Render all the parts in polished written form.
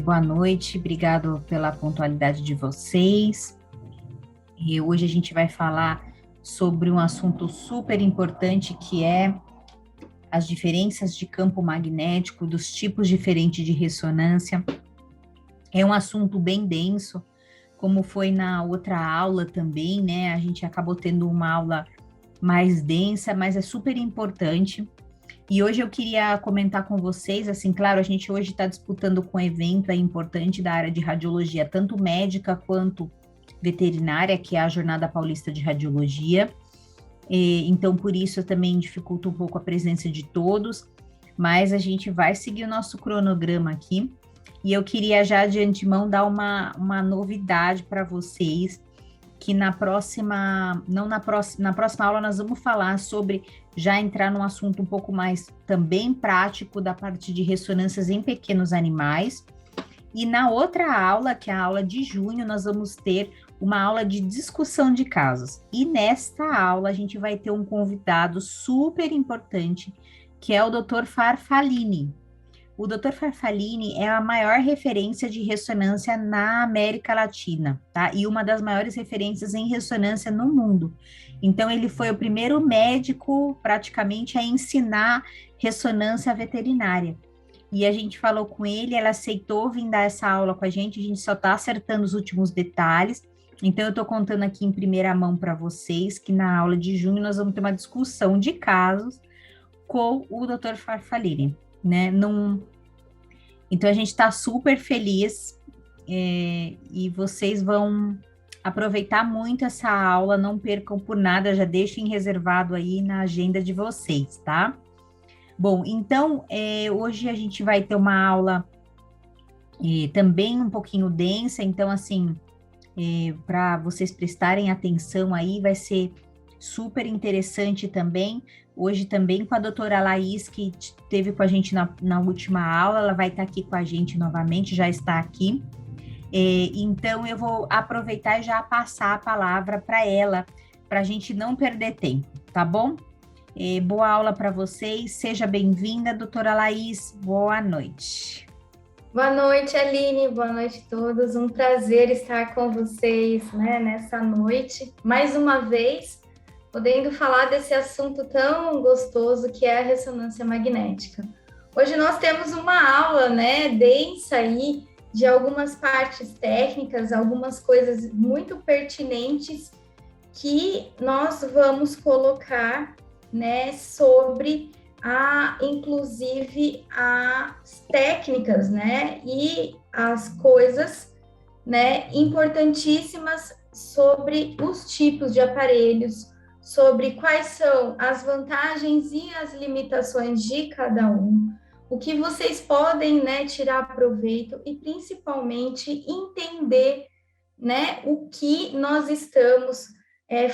Boa noite, obrigado pela pontualidade de vocês. Hoje a gente vai falar sobre um assunto super importante que é as diferenças de campo magnético, dos tipos diferentes de ressonância. É um assunto bem denso, como foi na outra aula também, né? A gente acabou tendo uma aula mais densa, mas é super importante. E hoje eu queria comentar com vocês, assim, claro, a gente hoje está disputando com um evento importante da área de radiologia, tanto médica quanto veterinária, que é a Jornada Paulista de Radiologia. Então, por isso, eu também dificulto um pouco a presença de todos, mas a gente vai seguir o nosso cronograma aqui. E eu queria já de antemão dar uma novidade para vocês, que na próxima, não na próxima, na próxima aula nós vamos falar sobre já entrar num assunto um pouco mais também prático da parte de ressonâncias em pequenos animais. E na outra aula, que é a aula de junho, nós vamos ter uma aula de discussão de casos. E nesta aula a gente vai ter um convidado super importante, que é o Dr. Farfalini. O Dr. Farfalini é a maior referência de ressonância na América Latina, tá? E uma das maiores referências em ressonância no mundo. Então, ele foi o primeiro médico, praticamente, a ensinar ressonância veterinária. E a gente falou com ele, ela aceitou vir dar essa aula com a gente só está acertando os últimos detalhes. Então, eu estou contando aqui em primeira mão para vocês que na aula de junho nós vamos ter uma discussão de casos com o Dr. Farfalini, né? Então, a gente está super feliz e vocês vão aproveitar muito essa aula, não percam por nada, já deixem reservado aí na agenda de vocês, tá? Bom, então, hoje a gente vai ter uma aula também um pouquinho densa, então, assim, para vocês prestarem atenção aí, vai ser super interessante também. Hoje também com a doutora Laís, que esteve com a gente na última aula, ela vai estar aqui com a gente novamente, já está aqui. Então, eu vou aproveitar e já passar a palavra para ela, para a gente não perder tempo, tá bom? Boa aula para vocês, seja bem-vinda, doutora Laís, boa noite. Boa noite, Aline, boa noite a todos. Um prazer estar com vocês, né, nessa noite, mais uma vez, podendo falar desse assunto tão gostoso que é a ressonância magnética. Hoje nós temos uma aula, né, densa aí, de algumas partes técnicas, algumas coisas muito pertinentes que nós vamos colocar, né, sobre inclusive as técnicas, né, e as coisas, né, importantíssimas sobre os tipos de aparelhos, sobre quais são as vantagens e as limitações de cada um, o que vocês podem, né, tirar proveito e principalmente entender, né, o que nós estamos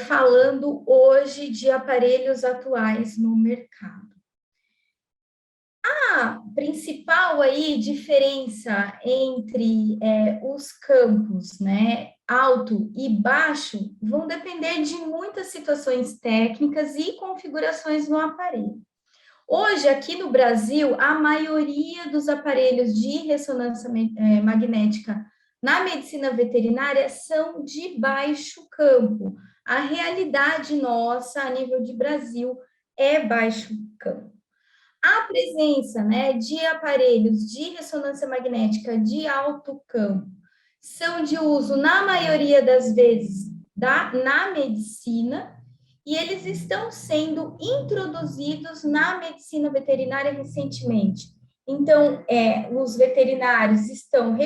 falando hoje de aparelhos atuais no mercado. A principal aí diferença entre os campos, né, alto e baixo, vão depender de muitas situações técnicas e configurações no aparelho. Hoje, aqui no Brasil, a maioria dos aparelhos de ressonância magnética na medicina veterinária são de baixo campo. A realidade nossa, a nível de Brasil, é baixo campo. A presença, né, de aparelhos de ressonância magnética de alto campo são de uso, na maioria das vezes, na medicina, e eles estão sendo introduzidos na medicina veterinária recentemente. Então, os veterinários estão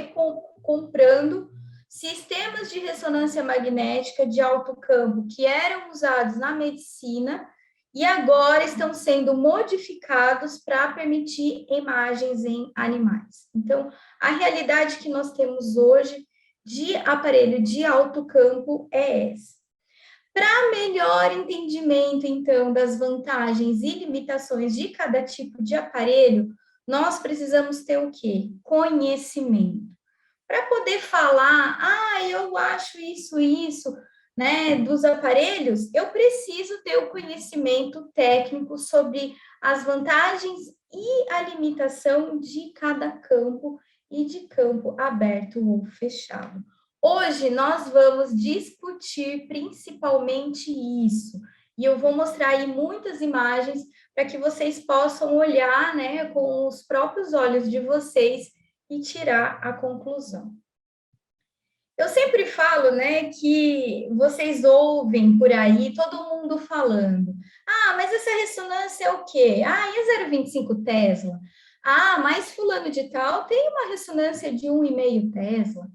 comprando sistemas de ressonância magnética de alto campo que eram usados na medicina e agora estão sendo modificados para permitir imagens em animais. Então, a realidade que nós temos hoje de aparelho de alto campo é essa. Para melhor entendimento, então, das vantagens e limitações de cada tipo de aparelho, nós precisamos ter o quê? Conhecimento. Para poder falar, eu acho isso, né, dos aparelhos, eu preciso ter o conhecimento técnico sobre as vantagens e a limitação de cada campo e de campo aberto ou fechado. Hoje nós vamos discutir principalmente isso, e eu vou mostrar aí muitas imagens para que vocês possam olhar, né, com os próprios olhos de vocês e tirar a conclusão. Eu sempre falo, né, que vocês ouvem por aí todo mundo falando. Ah, mas essa ressonância é o quê? Ah, e a 0,25 Tesla? Ah, mas fulano de tal tem uma ressonância de 1,5 Tesla.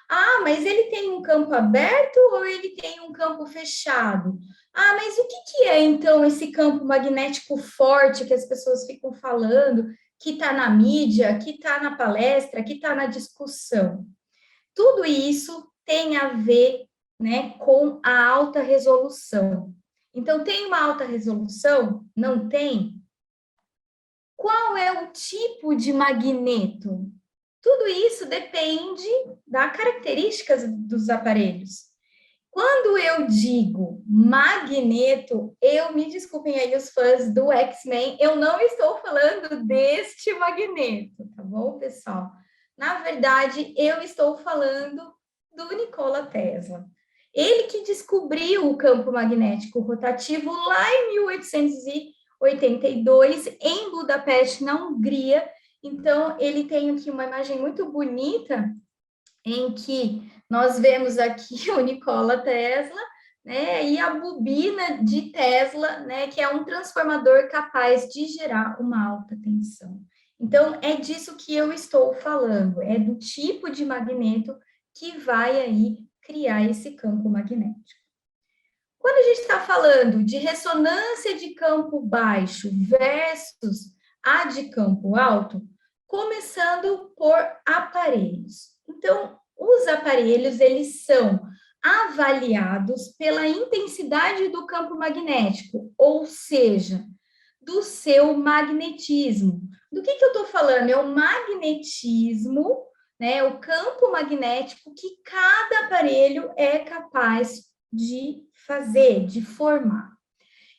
Ah, mas ele tem um campo aberto ou ele tem um campo fechado? Ah, mas o que é então esse campo magnético forte que as pessoas ficam falando, que está na mídia, que está na palestra, que está na discussão? Tudo isso tem a ver, né, com a alta resolução. Então, tem uma alta resolução? Não tem? Qual é o tipo de magneto? Tudo isso depende das características dos aparelhos. Quando eu digo magneto, eu me desculpem aí os fãs do X-Men, eu não estou falando deste magneto, tá bom, pessoal? Na verdade, eu estou falando do Nikola Tesla. Ele que descobriu o campo magnético rotativo lá em 1882, em Budapeste, na Hungria. Então, ele tem aqui uma imagem muito bonita em que nós vemos aqui o Nikola Tesla, né, e a bobina de Tesla, né, que é um transformador capaz de gerar uma alta tensão. Então, é disso que eu estou falando, é do tipo de magneto que vai aí criar esse campo magnético. Quando a gente está falando de ressonância de campo baixo versus a de campo alto, começando por aparelhos. Então, os aparelhos, eles são avaliados pela intensidade do campo magnético, ou seja, do seu magnetismo. Do que eu estou falando? É o magnetismo, né, o campo magnético que cada aparelho é capaz de fazer, de formar.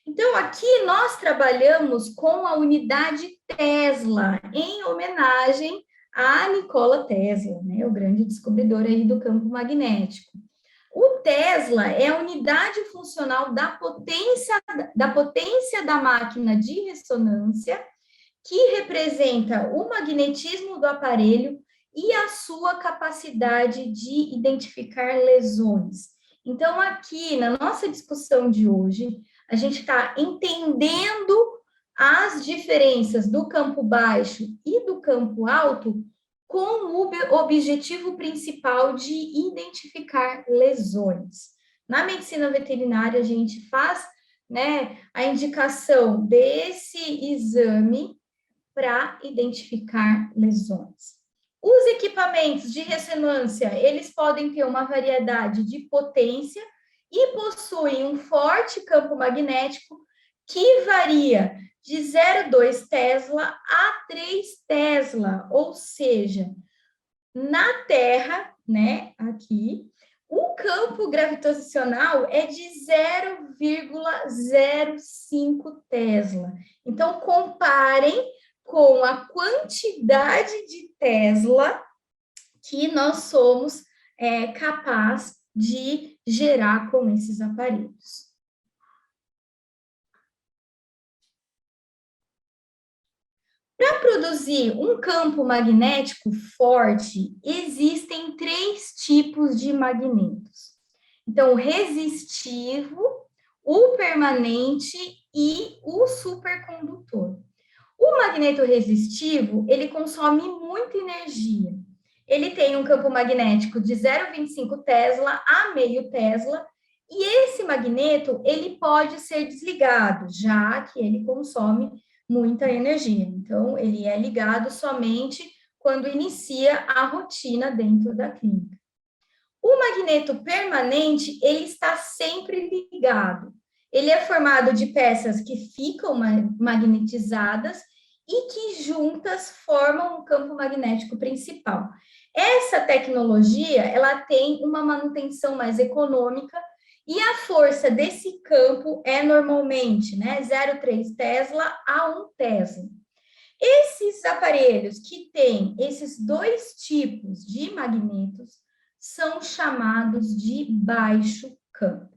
Então, aqui nós trabalhamos com a unidade Tesla, em homenagem a Nikola Tesla, né, o grande descobridor aí do campo magnético. O Tesla é a unidade funcional da potência da máquina de ressonância, que representa o magnetismo do aparelho e a sua capacidade de identificar lesões. Então, aqui na nossa discussão de hoje, a gente está entendendo as diferenças do campo baixo e do campo alto com o objetivo principal de identificar lesões. Na medicina veterinária, a gente faz, né, a indicação desse exame para identificar lesões. Os equipamentos de ressonância, eles podem ter uma variedade de potência e possuem um forte campo magnético que varia de 0,2 Tesla a 3 Tesla, ou seja, na Terra, né, aqui, o campo gravitacional é de 0,05 Tesla. Então, comparem com a quantidade de Tesla que nós somos capaz de gerar com esses aparelhos. Para produzir um campo magnético forte, existem 3 tipos de magnetos. Então, o resistivo, o permanente e o supercondutor. O magneto resistivo, ele consome muita energia. Ele tem um campo magnético de 0,25 Tesla a meio Tesla, e esse magneto, ele pode ser desligado, já que ele consome muita energia. Então, ele é ligado somente quando inicia a rotina dentro da clínica. O magneto permanente, ele está sempre ligado. Ele é formado de peças que ficam magnetizadas e que juntas formam o campo magnético principal. Essa tecnologia, ela tem uma manutenção mais econômica e a força desse campo é normalmente, né, 0,3 Tesla a 1 Tesla. Esses aparelhos que têm esses dois tipos de magnetos são chamados de baixo campo.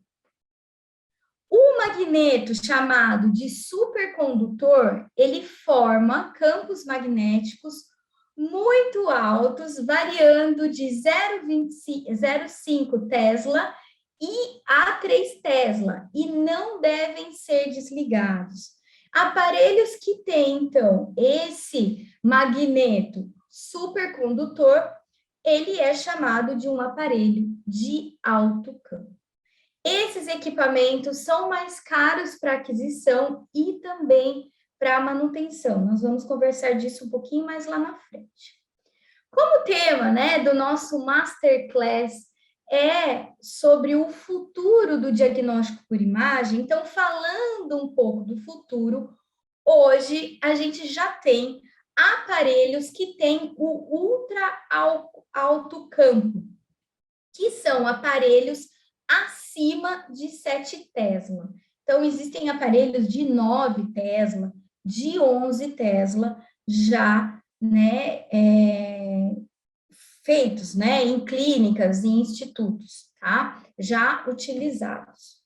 O magneto chamado de supercondutor, ele forma campos magnéticos muito altos, variando de 0,5 Tesla e a 3 Tesla, e não devem ser desligados. Aparelhos que têm, então, esse magneto supercondutor, ele é chamado de um aparelho de alto campo. Esses equipamentos são mais caros para aquisição e também para manutenção. Nós vamos conversar disso um pouquinho mais lá na frente. Como o tema, né, do nosso Masterclass é sobre o futuro do diagnóstico por imagem, então, falando um pouco do futuro, hoje a gente já tem aparelhos que têm o ultra alto campo, que são aparelhos acima de 7 Tesla. Então, existem aparelhos de 9 Tesla, de 11 Tesla, já, né, feitos, né, em clínicas e institutos, tá? Já utilizados.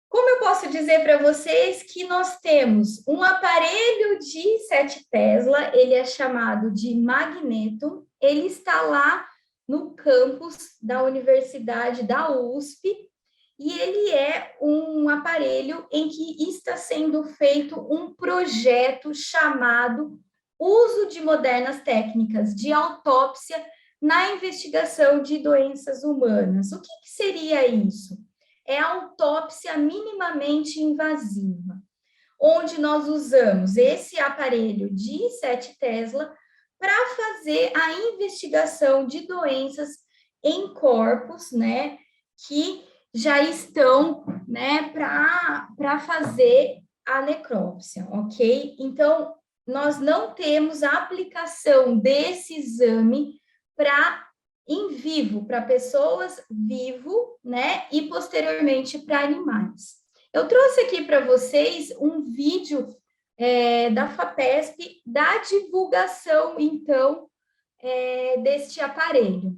Como eu posso dizer para vocês que nós temos um aparelho de 7 Tesla, ele é chamado de magneto, ele está lá no campus da Universidade da USP, e ele é um aparelho em que está sendo feito um projeto chamado Uso de Modernas Técnicas de Autópsia na Investigação de Doenças Humanas. O que seria isso? É a autópsia minimamente invasiva, onde nós usamos esse aparelho de 7 Tesla para fazer a investigação de doenças em corpos, né, que já estão, né, para fazer a necrópsia, ok? Então, nós não temos a aplicação desse exame para em vivo, para pessoas vivo, né, e posteriormente para animais. Eu trouxe aqui para vocês um vídeo da FAPESP, da divulgação, então, deste aparelho.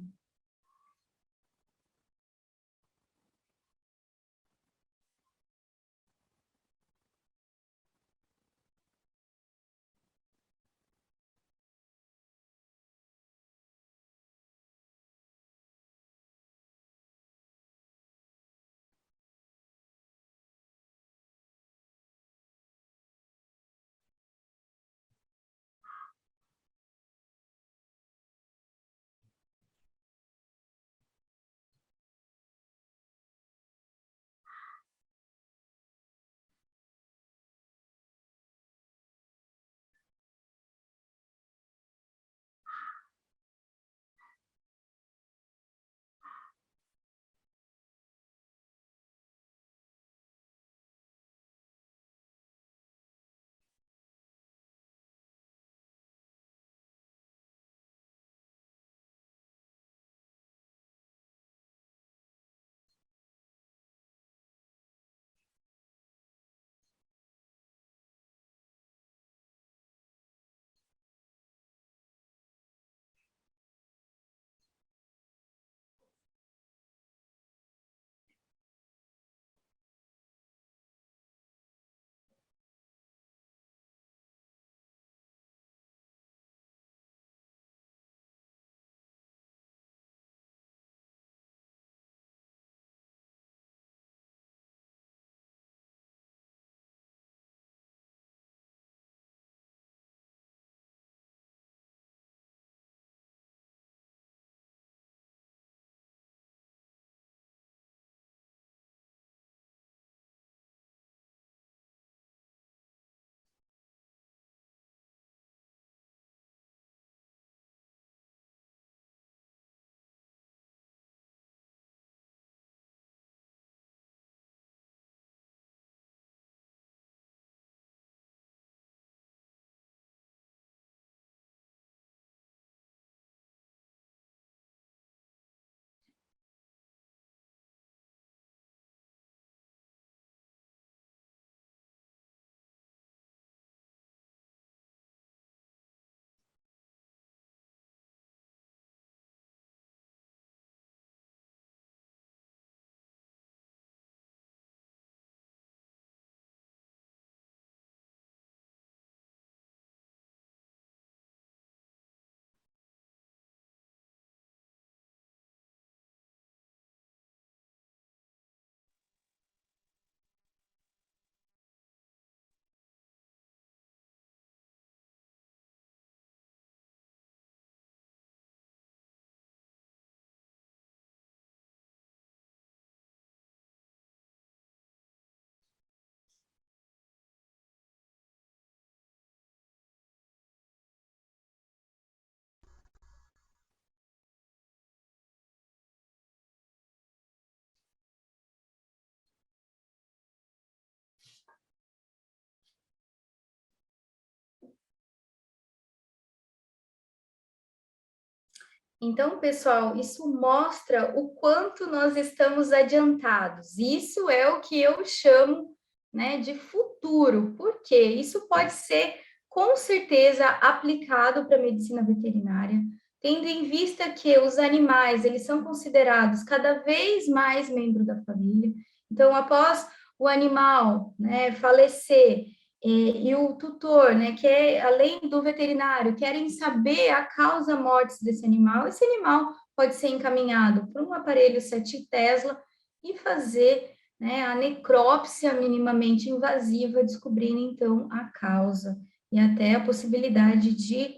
Então, pessoal, isso mostra o quanto nós estamos adiantados. Isso é o que eu chamo, né, de futuro. Por quê? Isso pode ser, com certeza, aplicado para a medicina veterinária, tendo em vista que os animais, eles são considerados cada vez mais membro da família. Então, após o animal, né, falecer, e o tutor, né, que é além do veterinário, querem saber a causa mortis desse animal, esse animal pode ser encaminhado para um aparelho 7 Tesla e fazer, né, a necrópsia minimamente invasiva, descobrindo então a causa e até a possibilidade de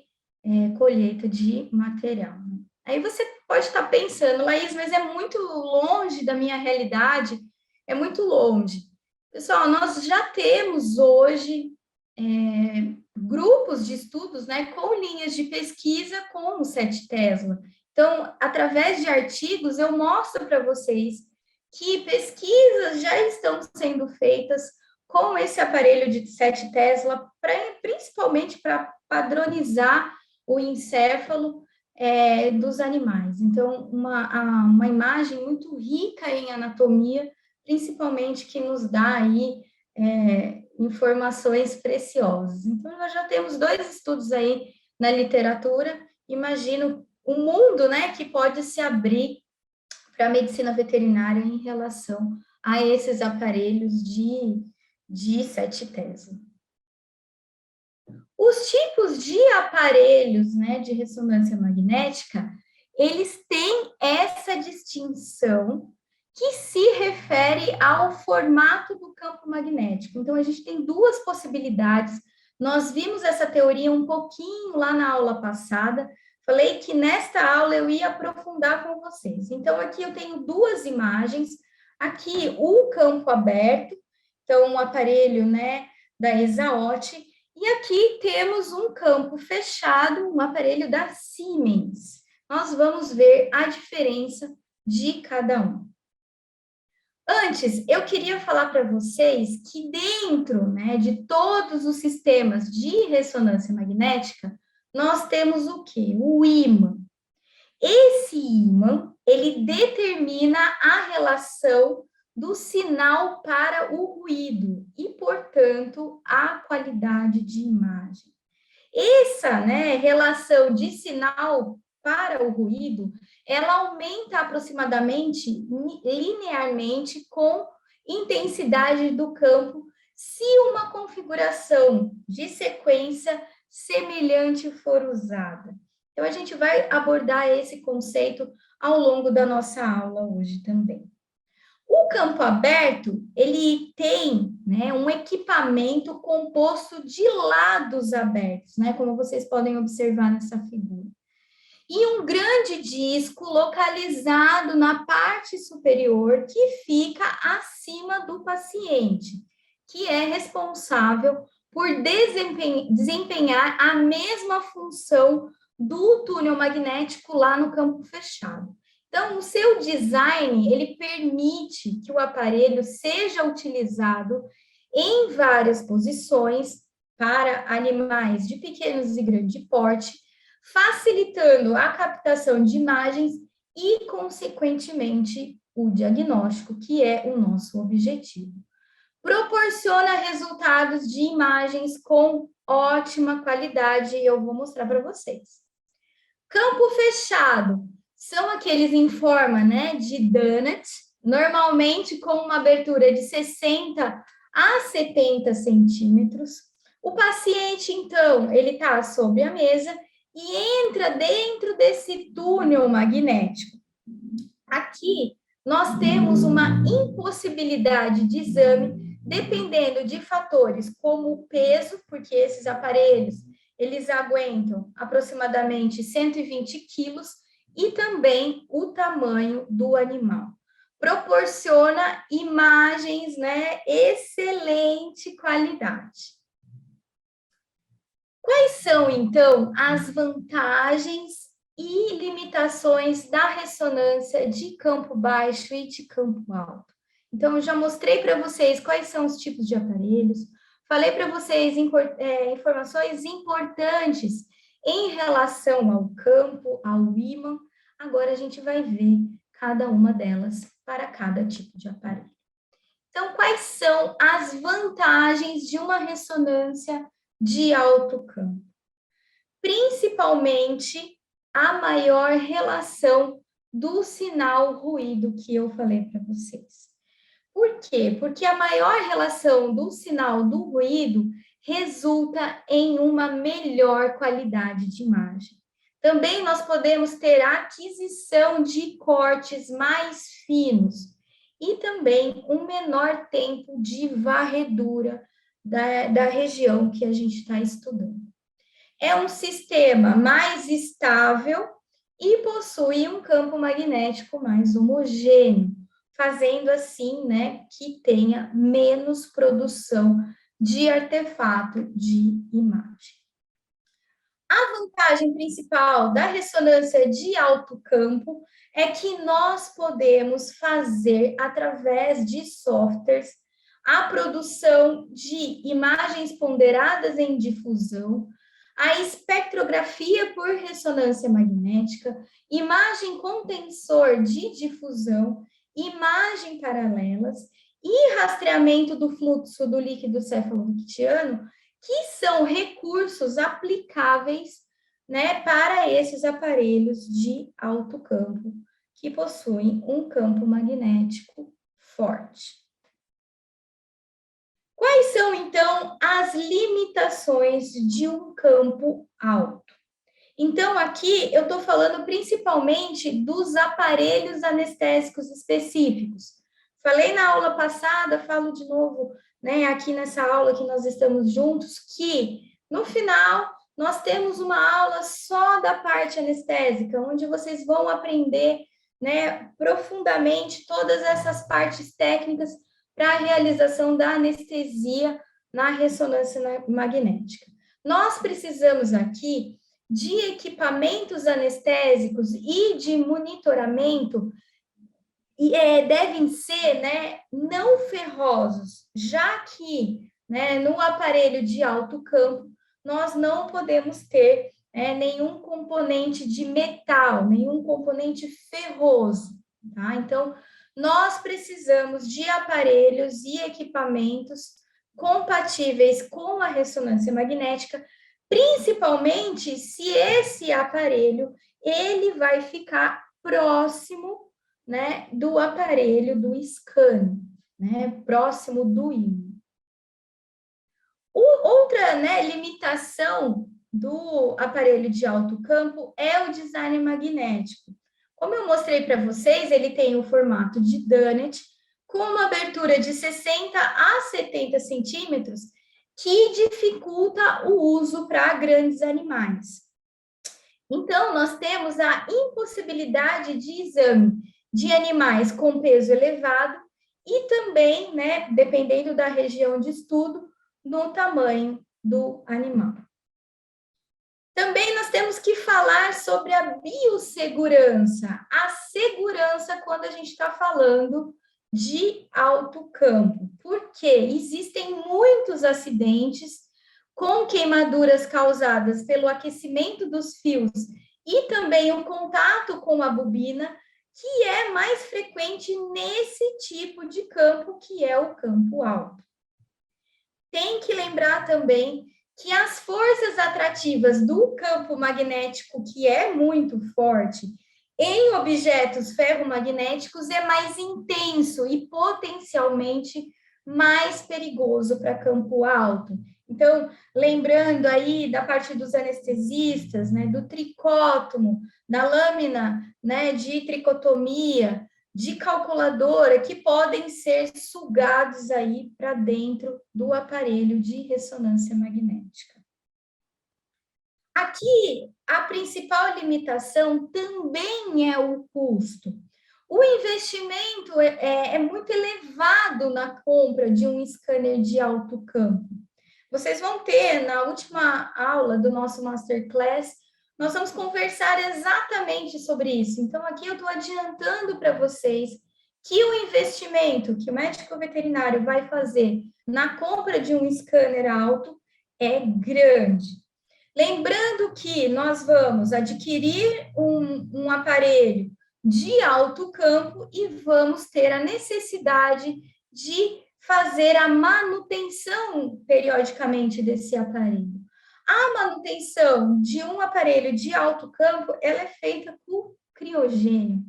colheita de material. Aí você pode estar pensando, Laís, mas é muito longe da minha realidade, é muito longe. Pessoal, nós já temos hoje grupos de estudos, né, com linhas de pesquisa com o 7 Tesla. Então, através de artigos, eu mostro para vocês que pesquisas já estão sendo feitas com esse aparelho de 7 Tesla, principalmente para padronizar o encéfalo dos animais. Então, uma imagem muito rica em anatomia, principalmente que nos dá aí informações preciosas. Então, nós já temos 2 estudos aí na literatura, imagino o mundo, né, que pode se abrir para a medicina veterinária em relação a esses aparelhos de 7 Tesla. Os tipos de aparelhos, né, de ressonância magnética, eles têm essa distinção que se refere ao formato do campo magnético. Então, a gente tem 2 possibilidades. Nós vimos essa teoria um pouquinho lá na aula passada. Falei que nesta aula eu ia aprofundar com vocês. Então, aqui eu tenho 2 imagens. Aqui, o campo aberto, então, o aparelho, né, da Exaot, e aqui temos um campo fechado, um aparelho da Siemens. Nós vamos ver a diferença de cada um. Antes, eu queria falar para vocês que dentro, né, de todos os sistemas de ressonância magnética, nós temos o quê? O ímã. Esse ímã, ele determina a relação do sinal para o ruído e, portanto, a qualidade de imagem. Essa, né, relação de sinal para o ruído, ela aumenta aproximadamente linearmente com intensidade do campo se uma configuração de sequência semelhante for usada. Então, a gente vai abordar esse conceito ao longo da nossa aula hoje também. O campo aberto, ele tem, né, um equipamento composto de lados abertos, né, como vocês podem observar nessa figura. E um grande disco localizado na parte superior que fica acima do paciente, que é responsável por desempenhar a mesma função do túnel magnético lá no campo fechado. Então, o seu design, ele permite que o aparelho seja utilizado em várias posições para animais de pequenos e grande porte, facilitando a captação de imagens e, consequentemente, o diagnóstico, que é o nosso objetivo. Proporciona resultados de imagens com ótima qualidade, e eu vou mostrar para vocês. Campo fechado são aqueles em forma, né, de donut, normalmente com uma abertura de 60 a 70 centímetros. O paciente, então, ele está sobre a mesa e entra dentro desse túnel magnético. Aqui, nós temos uma impossibilidade de exame, dependendo de fatores como o peso, porque esses aparelhos, eles aguentam aproximadamente 120 quilos, e também o tamanho do animal. Proporciona imagens, né, excelente qualidade. Quais são, então, as vantagens e limitações da ressonância de campo baixo e de campo alto? Então, eu já mostrei para vocês quais são os tipos de aparelhos, falei para vocês informações importantes em relação ao campo, ao ímã. Agora a gente vai ver cada uma delas para cada tipo de aparelho. Então, quais são as vantagens de uma ressonância de alto campo? Principalmente a maior relação do sinal ruído que eu falei para vocês. Por quê? Porque a maior relação do sinal do ruído resulta em uma melhor qualidade de imagem. Também nós podemos ter a aquisição de cortes mais finos e também um menor tempo de varredura da região que a gente está estudando. É um sistema mais estável e possui um campo magnético mais homogêneo, fazendo assim, né, que tenha menos produção de artefato de imagem. A vantagem principal da ressonância de alto campo é que nós podemos fazer, através de softwares, a produção de imagens ponderadas em difusão, a espectrografia por ressonância magnética, imagem com tensor de difusão, imagem paralelas e rastreamento do fluxo do líquido cefalorictiano, que são recursos aplicáveis, né, para esses aparelhos de alto campo, que possuem um campo magnético forte. Quais são, então, as limitações de um campo alto? Então, aqui eu estou falando principalmente dos aparelhos anestésicos específicos. Falei na aula passada, falo de novo, né, aqui nessa aula que nós estamos juntos, que no final nós temos uma aula só da parte anestésica, onde vocês vão aprender, né, profundamente todas essas partes técnicas para a realização da anestesia na ressonância magnética. Nós precisamos aqui de equipamentos anestésicos e de monitoramento devem ser, né, não ferrosos, já que, né, no aparelho de alto campo nós não podemos ter nenhum componente de metal, nenhum componente ferroso, tá? Então, nós precisamos de aparelhos e equipamentos compatíveis com a ressonância magnética, principalmente se esse aparelho ele vai ficar próximo, né, do aparelho do scan, né, próximo do ímã. Outra, né, limitação do aparelho de alto campo é o design magnético. Como eu mostrei para vocês, ele tem o formato de donut, com uma abertura de 60 a 70 centímetros, que dificulta o uso para grandes animais. Então, nós temos a impossibilidade de exame de animais com peso elevado e também, né, dependendo da região de estudo, no tamanho do animal. Também nós temos que falar sobre a biossegurança, a segurança quando a gente está falando de alto campo, porque existem muitos acidentes com queimaduras causadas pelo aquecimento dos fios e também o contato com a bobina, que é mais frequente nesse tipo de campo, que é o campo alto. Tem que lembrar também que as forças atrativas do campo magnético, que é muito forte, em objetos ferromagnéticos é mais intenso e potencialmente mais perigoso para campo alto. Então, lembrando aí da parte dos anestesistas, né, do tricótomo, da lâmina, né, de tricotomia, de calculadora, que podem ser sugados aí para dentro do aparelho de ressonância magnética. Aqui, a principal limitação também é o custo. O investimento é muito elevado na compra de um scanner de alto campo. Vocês vão ter, na última aula do nosso Masterclass, nós vamos conversar exatamente sobre isso. Então, aqui eu estou adiantando para vocês que o investimento que o médico veterinário vai fazer na compra de um scanner alto é grande. Lembrando que nós vamos adquirir um aparelho de alto campo e vamos ter a necessidade de fazer a manutenção periodicamente desse aparelho. A manutenção de um aparelho de alto campo, ela é feita por criogênio,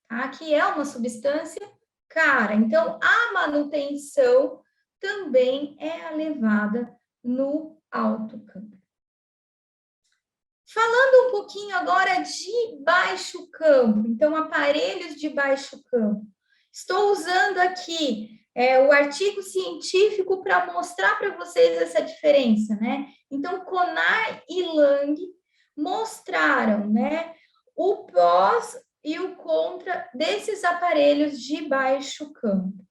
tá? Que é uma substância cara. Então, a manutenção também é levada no alto campo. Falando um pouquinho agora de baixo campo, então, aparelhos de baixo campo. Estou usando aqui o artigo científico para mostrar para vocês essa diferença, né? Então, Conar e Lang mostraram, né, o prós e o contra desses aparelhos de baixo campo.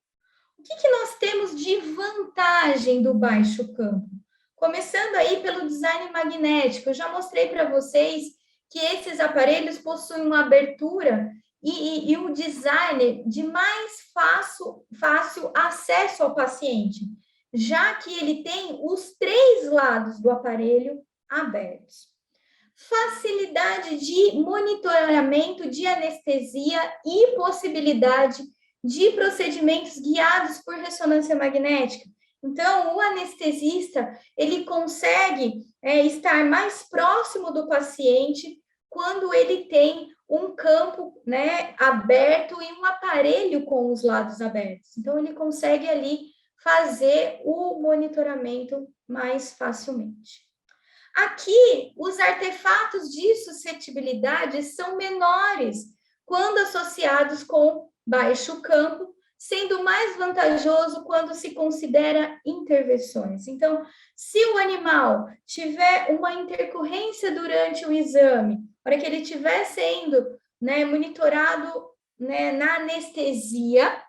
O que nós temos de vantagem do baixo campo? Começando aí pelo design magnético, eu já mostrei para vocês que esses aparelhos possuem uma abertura e um design de mais fácil acesso ao paciente, já que ele tem os 3 lados do aparelho abertos. Facilidade de monitoramento de anestesia e possibilidade de procedimentos guiados por ressonância magnética. Então, o anestesista, ele consegue estar mais próximo do paciente quando ele tem um campo, né, aberto e um aparelho com os lados abertos. Então, ele consegue ali fazer o monitoramento mais facilmente. Aqui, os artefatos de suscetibilidade são menores quando associados com baixo campo, sendo mais vantajoso quando se considera intervenções. Então, se o animal tiver uma intercorrência durante o exame, para que ele estiver sendo, né, monitorado, né, na anestesia,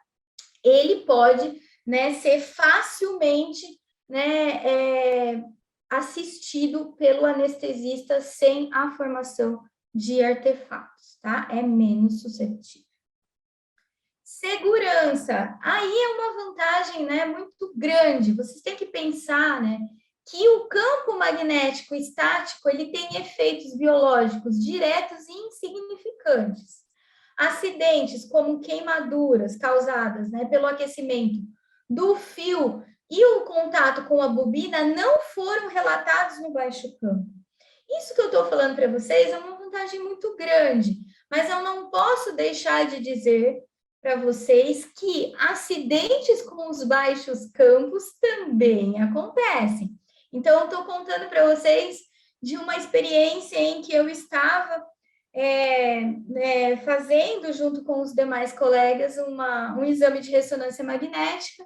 ele pode, né, ser facilmente, né, assistido pelo anestesista sem a formação de artefatos, tá? É menos suscetível. Segurança. Aí é uma vantagem, né, muito grande. Vocês têm que pensar, né, que o campo magnético estático, ele tem efeitos biológicos diretos e insignificantes. Acidentes como queimaduras causadas, né, pelo aquecimento do fio e o contato com a bobina não foram relatados no baixo campo. Isso que eu estou falando para vocês é uma vantagem muito grande, mas eu não posso deixar de dizer para vocês que acidentes com os baixos campos também acontecem. Então, eu estou contando para vocês de uma experiência em que eu estava fazendo, junto com os demais colegas, um exame de ressonância magnética,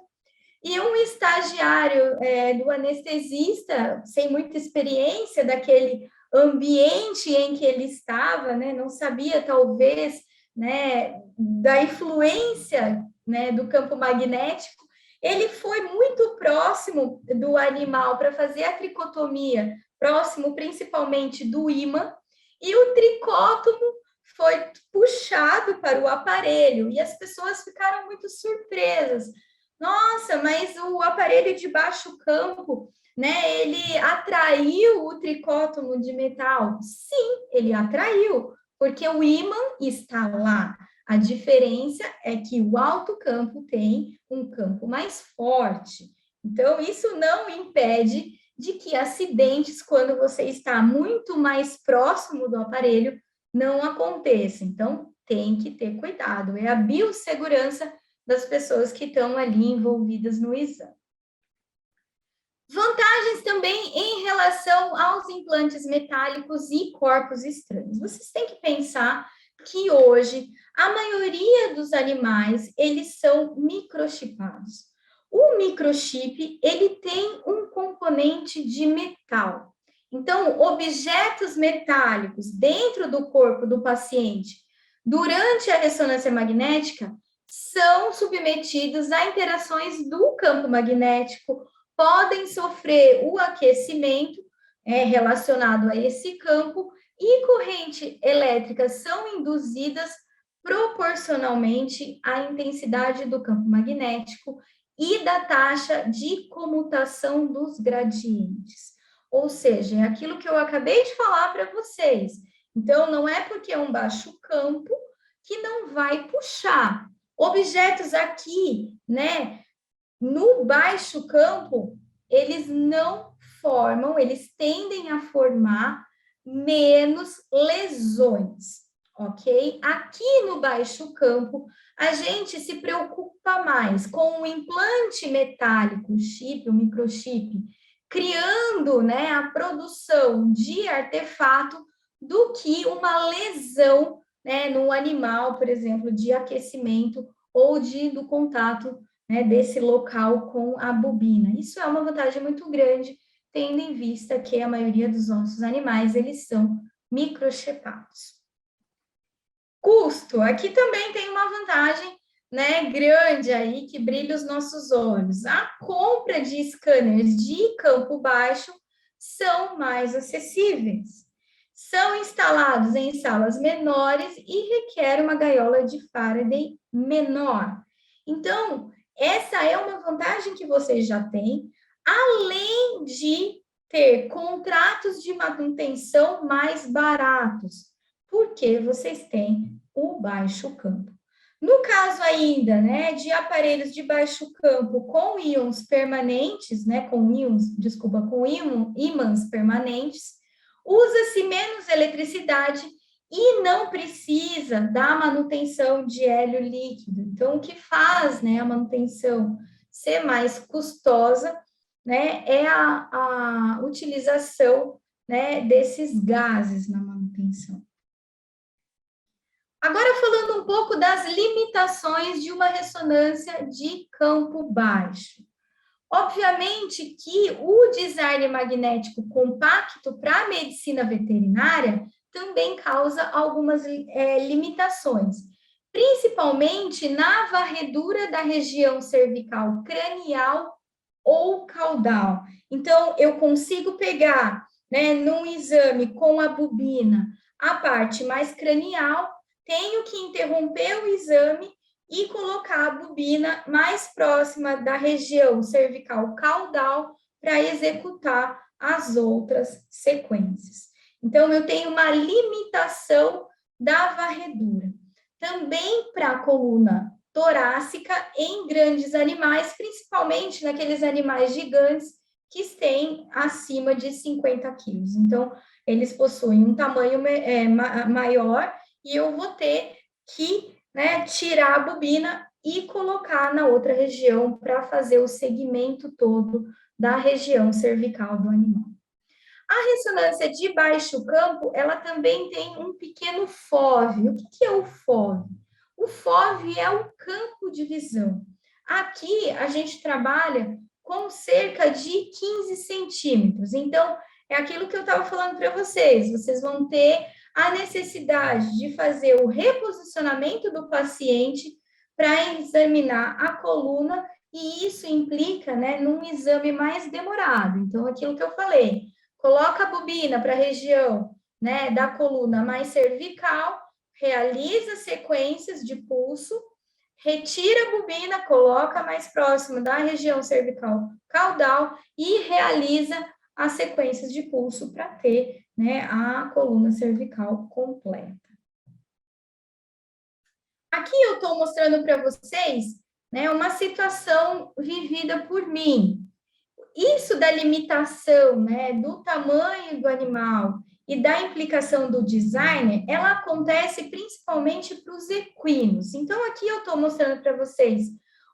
e um estagiário do anestesista, sem muita experiência daquele ambiente em que ele estava, né, não sabia, talvez, né, da influência, né, do campo magnético, ele foi muito próximo do animal para fazer a tricotomia, próximo principalmente do ímã, e o tricótomo foi puxado para o aparelho, e as pessoas ficaram muito surpresas. Nossa, mas o aparelho de baixo campo, né, ele atraiu o tricótomo de metal? Sim, ele atraiu, porque o ímã está lá. A diferença é que o alto campo tem um campo mais forte. Então, isso não impede de que acidentes, quando você está muito mais próximo do aparelho, não aconteçam. Então, tem que ter cuidado. É a biossegurança das pessoas que estão ali envolvidas no exame. Vantagens também em relação aos implantes metálicos e corpos estranhos. Vocês têm que pensar que hoje a maioria dos animais, eles são microchipados. O microchip, ele tem um componente de metal. Então, objetos metálicos dentro do corpo do paciente, durante a ressonância magnética, são submetidos a interações do campo magnético, podem sofrer o aquecimento relacionado a esse campo e corrente elétrica são induzidas proporcionalmente à intensidade do campo magnético e da taxa de comutação dos gradientes. Ou seja, é aquilo que eu acabei de falar para vocês. Então, não é porque é um baixo campo que não vai puxar. Objetos aqui, né, no baixo campo, eles não formam, eles tendem a formar menos lesões, ok? Aqui no baixo campo, a gente se preocupa mais com o implante metálico, o chip, o microchip, criando, né, a produção de artefato do que uma lesão, né, no animal, por exemplo, de aquecimento ou do contato, né, desse local com a bobina. Isso é uma vantagem muito grande, tendo em vista que a maioria dos nossos animais, eles são microchipados. Custo, aqui também tem uma vantagem, né, grande aí que brilha os nossos olhos. A compra de scanners de campo baixo são mais acessíveis. São instalados em salas menores e requer uma gaiola de Faraday menor. Então, essa é uma vantagem que vocês já têm, além de ter contratos de manutenção mais baratos, porque vocês têm o baixo campo. No caso ainda, né, de aparelhos de baixo campo com íons permanentes, né, com ímãs permanentes, usa-se menos eletricidade e não precisa da manutenção de hélio líquido. Então, o que faz, né, a manutenção ser mais custosa, né, é a utilização, né, desses gases na manutenção. Agora, falando um pouco das limitações de uma ressonância de campo baixo. Obviamente que o design magnético compacto para a medicina veterinária também causa algumas limitações, principalmente na varredura da região cervical cranial ou caudal. Então, eu consigo pegar, né, num exame com a bobina, a parte mais cranial, tenho que interromper o exame e colocar a bobina mais próxima da região cervical caudal para executar as outras sequências. Então, eu tenho uma limitação da varredura. Também para a coluna torácica em grandes animais, principalmente naqueles animais gigantes que têm acima de 50 quilos. Então, eles possuem um tamanho maior e eu vou ter que, né, tirar a bobina e colocar na outra região para fazer o segmento todo da região cervical do animal. A ressonância de baixo campo, ela também tem um pequeno FOV. O que é o FOV? O FOV é o campo de visão. Aqui, a gente trabalha com cerca de 15 centímetros. Então, é aquilo que eu estava falando para vocês. Vocês vão ter a necessidade de fazer o reposicionamento do paciente para examinar a coluna, e isso implica, né, num exame mais demorado. Então, aquilo que eu falei, coloca a bobina para a região, né, da coluna mais cervical, realiza sequências de pulso, retira a bobina, coloca mais próximo da região cervical caudal e realiza as sequências de pulso para ter, né, a coluna cervical completa. Aqui eu estou mostrando para vocês, né, uma situação vivida por mim. Isso da limitação, né, do tamanho do animal e da implicação do designer, ela acontece principalmente para os equinos. Então, aqui eu estou mostrando para vocês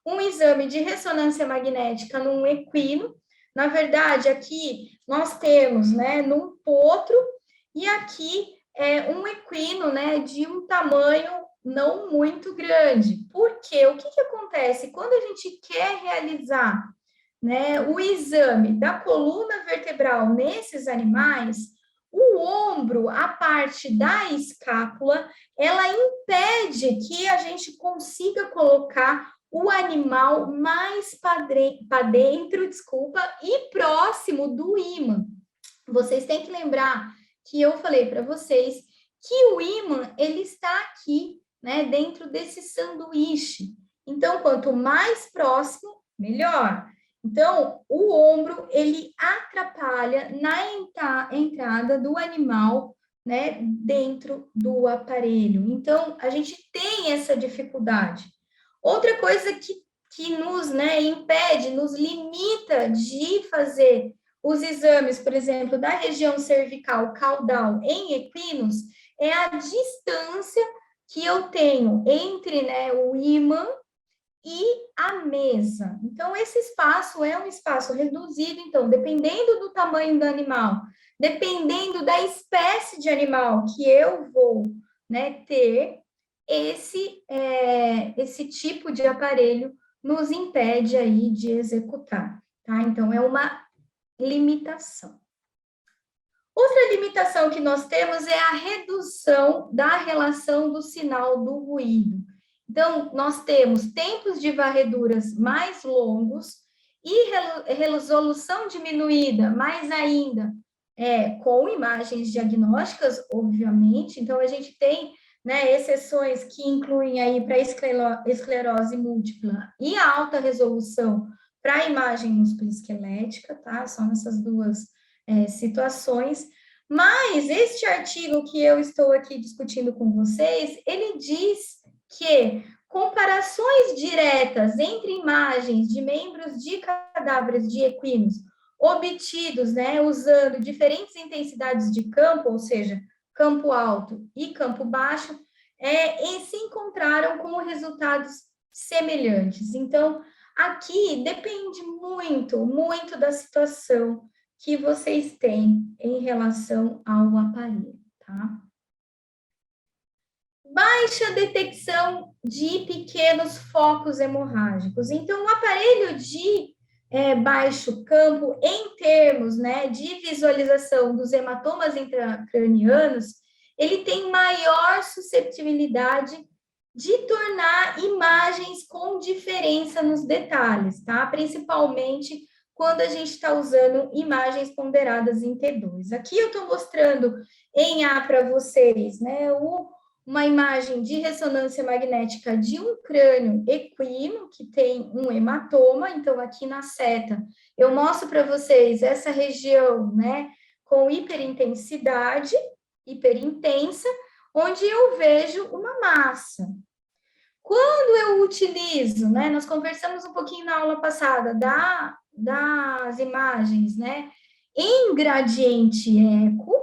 um exame de ressonância magnética num equino. Na verdade, aqui nós temos, né, num potro, e aqui é um equino, né, de um tamanho não muito grande. Por quê? O que acontece? Quando a gente quer realizar, né, o exame da coluna vertebral nesses animais, o ombro, a parte da escápula, ela impede que a gente consiga colocar o animal mais para dentro, desculpa, e próximo do ímã. Vocês têm que lembrar que eu falei para vocês que o ímã, ele está aqui, né, dentro desse sanduíche. Então, quanto mais próximo, melhor. Então, o ombro, ele atrapalha na entrada do animal, né, dentro do aparelho. Então, a gente tem essa dificuldade. Outra coisa que nos, né, impede, nos limita de fazer os exames, por exemplo, da região cervical caudal em equinos, é a distância que eu tenho entre, né, o ímã e a mesa. Então, esse espaço é um espaço reduzido, então, dependendo do tamanho do animal, dependendo da espécie de animal que eu vou, né, ter, esse tipo de aparelho nos impede aí de executar, tá? Então, é uma limitação. Outra limitação que nós temos é a redução da relação do sinal do ruído. Então, nós temos tempos de varreduras mais longos e resolução diminuída, mais ainda, com imagens diagnósticas, obviamente. Então, a gente tem, né, exceções que incluem aí para esclerose múltipla e a alta resolução para a imagem musculoesquelética, tá? Só nessas duas situações, mas este artigo que eu estou aqui discutindo com vocês, ele diz que comparações diretas entre imagens de membros de cadáveres de equinos obtidos, né, usando diferentes intensidades de campo, ou seja, campo alto e campo baixo, e se encontraram com resultados semelhantes. Então, aqui depende muito, muito da situação que vocês têm em relação ao aparelho, tá? Baixa detecção de pequenos focos hemorrágicos. Então, o aparelho de baixo campo, em termos, né, de visualização dos hematomas intracranianos, ele tem maior susceptibilidade de tornar imagens com diferença nos detalhes, tá? Principalmente quando a gente está usando imagens ponderadas em T2. Aqui eu estou mostrando em A para vocês, né, uma imagem de ressonância magnética de um crânio equino, que tem um hematoma. Então, aqui na seta, eu mostro para vocês essa região, né, com hiperintensidade, hiperintensa, onde eu vejo uma massa. Quando eu utilizo, né, nós conversamos um pouquinho na aula passada das imagens, né, em gradiente eco,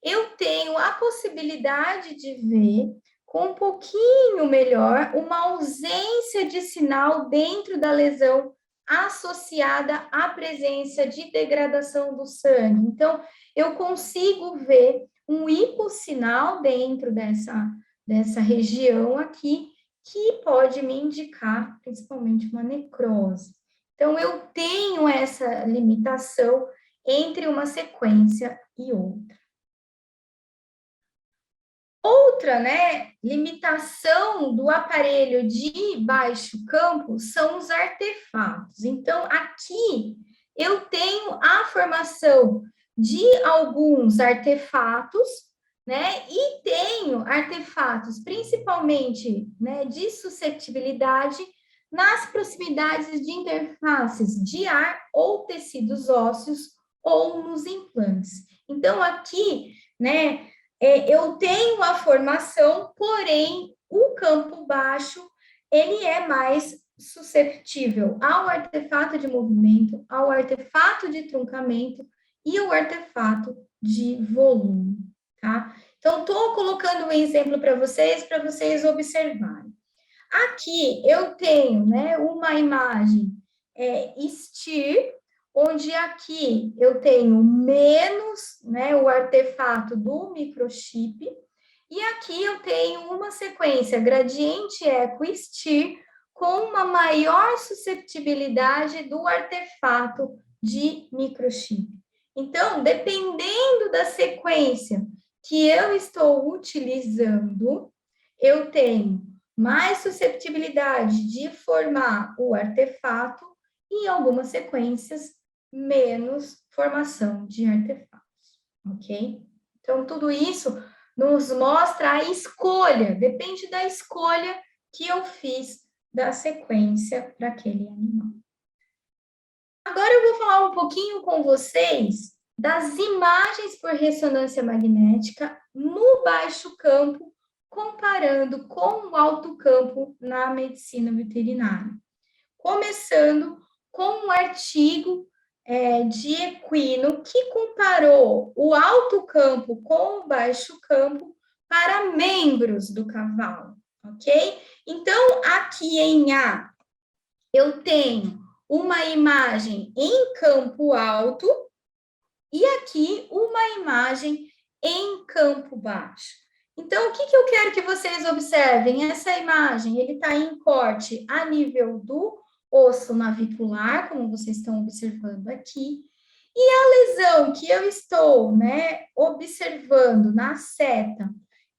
eu tenho a possibilidade de ver com um pouquinho melhor uma ausência de sinal dentro da lesão associada à presença de degradação do sangue. Então, eu consigo ver um hipossinal dentro dessa região aqui, que pode me indicar principalmente uma necrose. Então, eu tenho essa limitação entre uma sequência e outra. Outra, né, limitação do aparelho de baixo campo são os artefatos. Então, aqui eu tenho a formação de alguns artefatos, né, e tenho artefatos principalmente, né, de suscetibilidade nas proximidades de interfaces de ar ou tecidos ósseos ou nos implantes. Então, aqui, né, eu tenho a formação, porém, o campo baixo, ele é mais susceptível ao artefato de movimento, ao artefato de truncamento e ao artefato de volume, tá? Então, estou colocando um exemplo para vocês observarem. Aqui eu tenho, né, uma imagem STIR, onde aqui eu tenho menos, né, o artefato do microchip, e aqui eu tenho uma sequência gradiente eco STIR com uma maior susceptibilidade do artefato de microchip. Então, dependendo da sequência que eu estou utilizando, eu tenho mais susceptibilidade de formar o artefato e, em algumas sequências, menos formação de artefatos, ok? Então, tudo isso nos mostra a escolha, depende da escolha que eu fiz da sequência para aquele animal. Agora eu vou falar um pouquinho com vocês das imagens por ressonância magnética no baixo campo, comparando com o alto campo na medicina veterinária. Começando com um artigo de equino que comparou o alto campo com o baixo campo para membros do cavalo, ok? Então, aqui em A, eu tenho uma imagem em campo alto e aqui uma imagem em campo baixo. Então, o que eu quero que vocês observem? Essa imagem, ele está em corte a nível do osso navicular, como vocês estão observando aqui, e a lesão que eu estou, observando na seta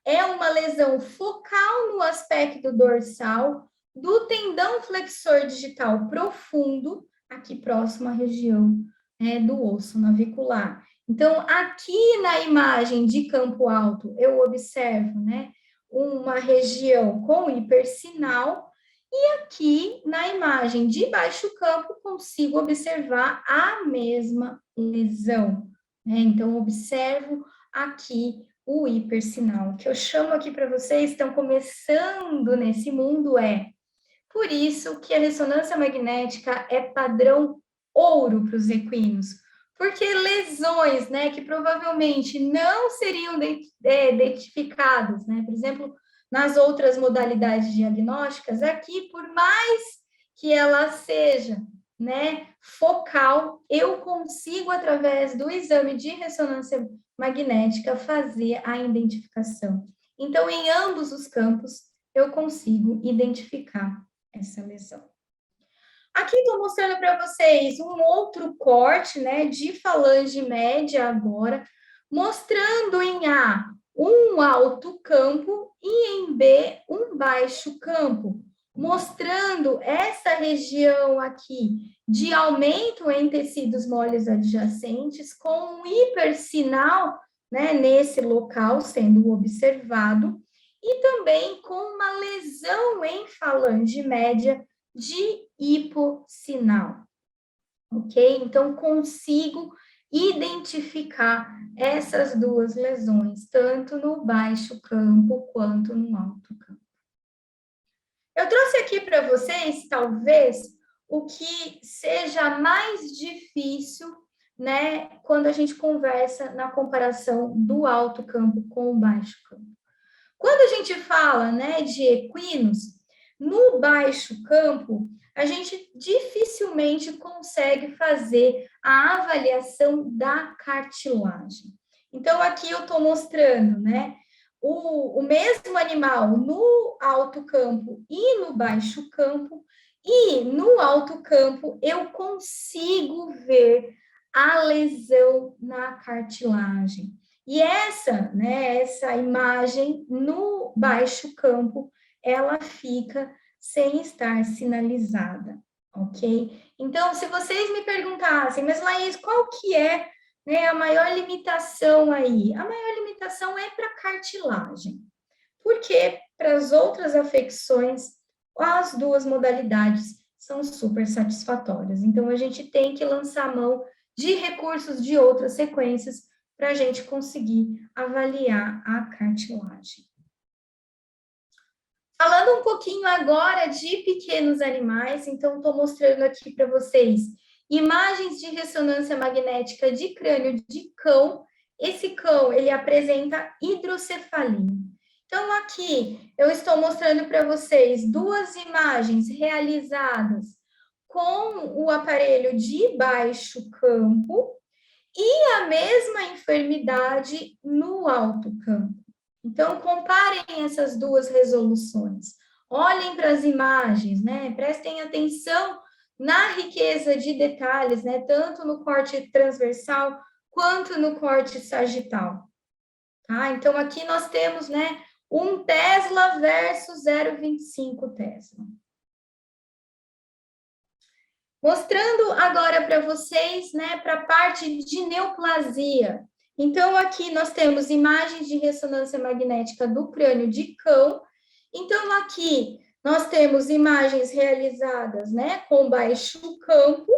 é uma lesão focal no aspecto dorsal do tendão flexor digital profundo, aqui próximo à região do osso navicular. Então, aqui na imagem de campo alto, eu observo, uma região com hipersinal, e aqui na imagem de baixo campo, consigo observar a mesma lesão. Então, observo aqui o hipersinal. O que eu chamo aqui para vocês, estão começando nesse mundo, por isso que a ressonância magnética é padrão ouro para os equinos, porque lesões, que provavelmente não seriam identificadas, por exemplo, nas outras modalidades diagnósticas, aqui, por mais que ela seja, focal, eu consigo, através do exame de ressonância magnética, fazer a identificação. Então, em ambos os campos, eu consigo identificar essa lesão. Aqui estou mostrando para vocês um outro corte, de falange média agora, mostrando em A um alto campo e em B um baixo campo, mostrando essa região aqui de aumento em tecidos moles adjacentes com um hipersinal, nesse local sendo observado, e também com uma lesão em falange média de hipossinal, ok? Então, consigo identificar essas duas lesões, tanto no baixo campo quanto no alto campo. Eu trouxe aqui para vocês, talvez, o que seja mais difícil, quando a gente conversa na comparação do alto campo com o baixo campo. Quando a gente fala, de equinos, no baixo campo, a gente dificilmente consegue fazer a avaliação da cartilagem. Então, aqui eu estou mostrando, o mesmo animal no alto campo e no baixo campo, e no alto campo eu consigo ver a lesão na cartilagem. E essa imagem no baixo campo, ela fica sem estar sinalizada, ok? Então, se vocês me perguntassem, mas Laís, qual que é, a maior limitação aí? A maior limitação é para cartilagem, porque para as outras afecções, as duas modalidades são super satisfatórias. Então, a gente tem que lançar mão de recursos de outras sequências para a gente conseguir avaliar a cartilagem. Falando um pouquinho agora de pequenos animais, então estou mostrando aqui para vocês imagens de ressonância magnética de crânio de cão. Esse cão, ele apresenta hidrocefalia. Então, aqui eu estou mostrando para vocês duas imagens realizadas com o aparelho de baixo campo e a mesma enfermidade no alto campo. Então, comparem essas duas resoluções. Olhem para as imagens, prestem atenção na riqueza de detalhes, tanto no corte transversal quanto no corte sagital. Tá? Então, aqui nós temos, 1 Tesla versus 0,25 Tesla. Mostrando agora para vocês, para a parte de neoplasia. Então, aqui nós temos imagens de ressonância magnética do crânio de cão. Então, aqui nós temos imagens realizadas, com baixo campo,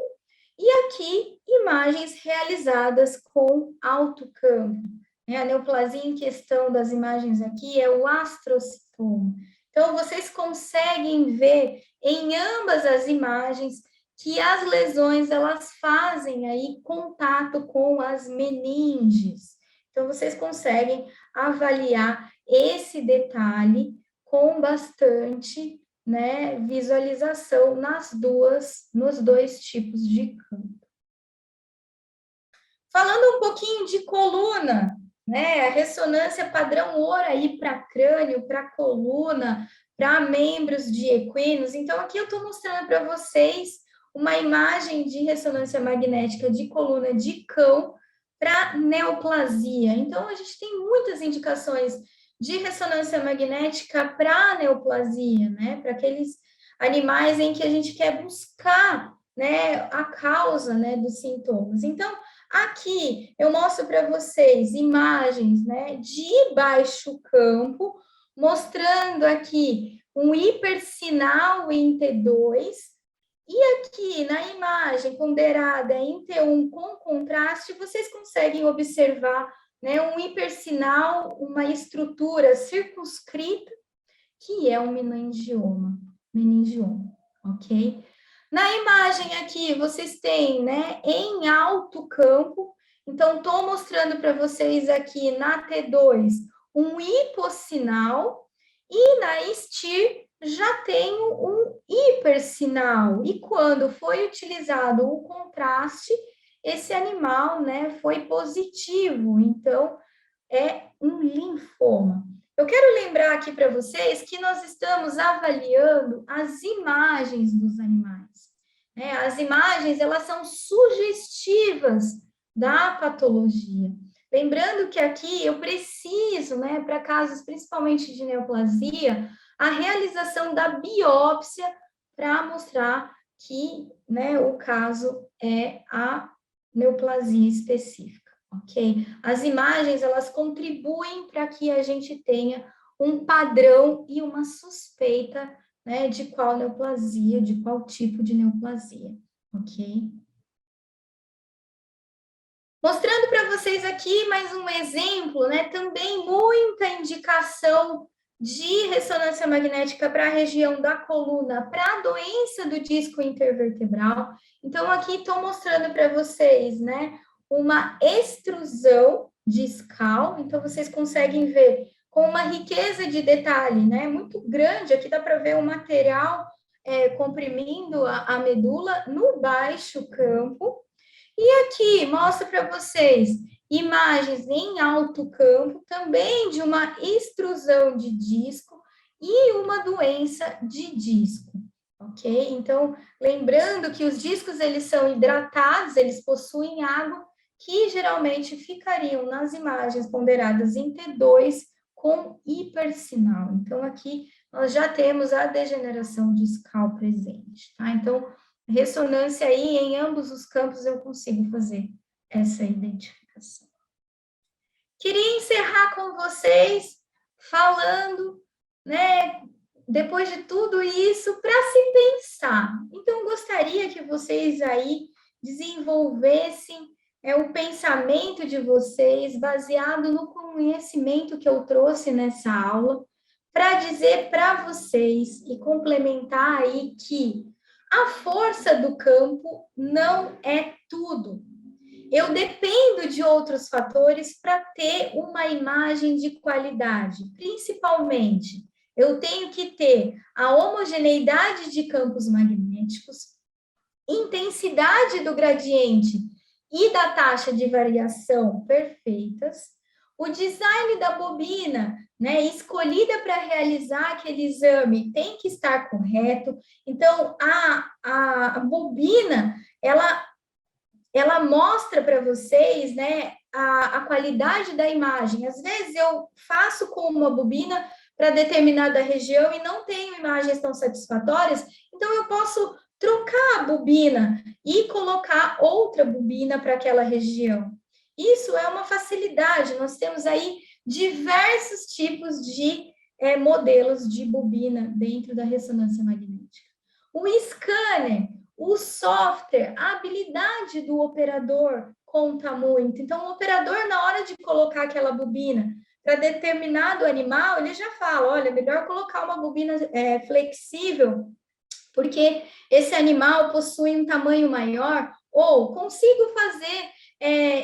E aqui, imagens realizadas com alto campo. A neoplasia em questão das imagens aqui é o astrocitoma. Então, vocês conseguem ver em ambas as imagens que as lesões, elas fazem aí contato com as meninges. Então, vocês conseguem avaliar esse detalhe com bastante, né, visualização nos dois tipos de campo. Falando um pouquinho de coluna, né, a ressonância padrão ouro aí para crânio, para coluna, para membros de equinos. Então, aqui eu estou mostrando para vocês uma imagem de ressonância magnética de coluna de cão para neoplasia. Então, a gente tem muitas indicações de ressonância magnética para neoplasia, né? Para aqueles animais em que a gente quer buscar, né, a causa, né, dos sintomas. Então, aqui eu mostro para vocês imagens, né, de baixo campo, mostrando aqui um hipersinal em T2, e aqui na imagem ponderada em T1 com contraste, vocês conseguem observar, né, um hipersinal, uma estrutura circunscrita, que é um meningioma, ok? Na imagem aqui, vocês têm, né, em alto campo, então, estou mostrando para vocês aqui na T2 um hipossinal, e na STIR já tenho um hipersinal. E quando foi utilizado o contraste, esse animal, né, foi positivo, então, é um linfoma. Eu quero lembrar aqui para vocês que nós estamos avaliando as imagens dos animais. As imagens, elas são sugestivas da patologia. Lembrando que aqui eu preciso, né, para casos principalmente de neoplasia, a realização da biópsia para mostrar que, né, o caso é a neoplasia específica, ok? As imagens, elas contribuem para que a gente tenha um padrão e uma suspeita, né, de qual neoplasia, de qual tipo de neoplasia, ok? Mostrando para vocês aqui mais um exemplo, né? Também muita indicação de ressonância magnética para a região da coluna, para a doença do disco intervertebral. Então, aqui estou mostrando para vocês, né, uma extrusão discal. Então, vocês conseguem ver com uma riqueza de detalhe, né, muito grande. Aqui dá para ver o material comprimindo a medula no baixo campo. E aqui mostra para vocês imagens em alto campo, também de uma extrusão de disco e uma doença de disco, ok? Então, lembrando que os discos, eles são hidratados, eles possuem água, que geralmente ficariam nas imagens ponderadas em T2 com hipersinal. Então, aqui nós já temos a degeneração discal presente, tá? Então, ressonância aí, em ambos os campos, eu consigo fazer essa identificação. Queria encerrar com vocês falando, né, depois de tudo isso, para se pensar. Então, gostaria que vocês aí desenvolvessem o pensamento de vocês, baseado no conhecimento que eu trouxe nessa aula, para dizer para vocês e complementar aí que a força do campo não é tudo. Eu dependo de outros fatores para ter uma imagem de qualidade. Principalmente, eu tenho que ter a homogeneidade de campos magnéticos, intensidade do gradiente e da taxa de variação perfeitas, o design da bobina, né, escolhida para realizar aquele exame, tem que estar correto. Então, a bobina, ela mostra para vocês, né, a qualidade da imagem. Às vezes, eu faço com uma bobina para determinada região e não tenho imagens tão satisfatórias, então eu posso trocar a bobina e colocar outra bobina para aquela região. Isso é uma facilidade, nós temos aí diversos tipos de modelos de bobina dentro da ressonância magnética. O scanner, O software, a habilidade do operador conta muito. Então, o operador, na hora de colocar aquela bobina para determinado animal, ele já fala, olha, melhor colocar uma bobina flexível, porque esse animal possui um tamanho maior, ou consigo fazer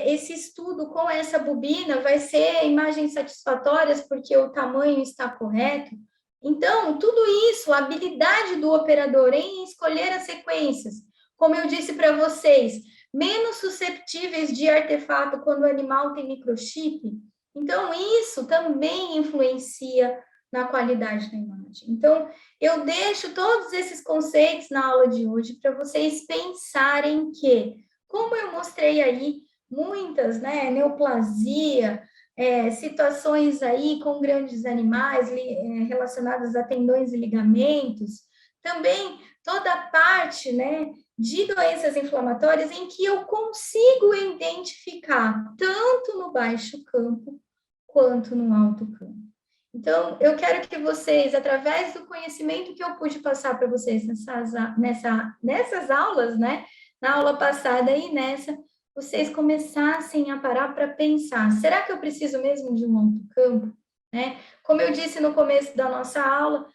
esse estudo com essa bobina, vai ser imagens satisfatórias porque o tamanho está correto. Então, tudo isso, a habilidade do operador em escolher as sequências, como eu disse para vocês, menos susceptíveis de artefato quando o animal tem microchip. Então, isso também influencia na qualidade da imagem. Então, eu deixo todos esses conceitos na aula de hoje para vocês pensarem que, como eu mostrei aí, muitas, né, neoplasia, situações aí com grandes animais relacionadas a tendões e ligamentos, também toda a parte, né, de doenças inflamatórias em que eu consigo identificar tanto no baixo campo quanto no alto campo. Então, eu quero que vocês, através do conhecimento que eu pude passar para vocês nessas aulas, né, na aula passada e nessa, vocês começassem a parar para pensar, será que eu preciso mesmo de um alto campo? Né? Como eu disse no começo da nossa aula,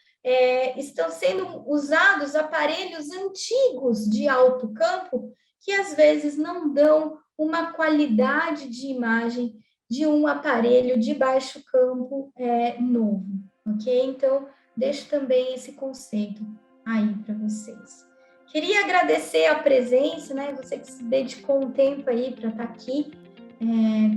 estão sendo usados aparelhos antigos de alto campo que às vezes não dão uma qualidade de imagem de um aparelho de baixo campo novo, ok? Então, deixo também esse conceito aí para vocês. Queria agradecer a presença, né? Você que se dedicou um tempo aí para estar aqui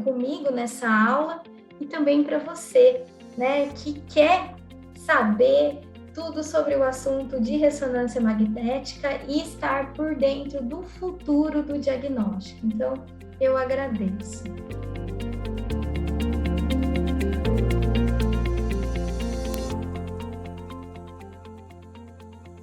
comigo nessa aula, e também para você, né, que quer saber tudo sobre o assunto de ressonância magnética e estar por dentro do futuro do diagnóstico. Então, eu agradeço.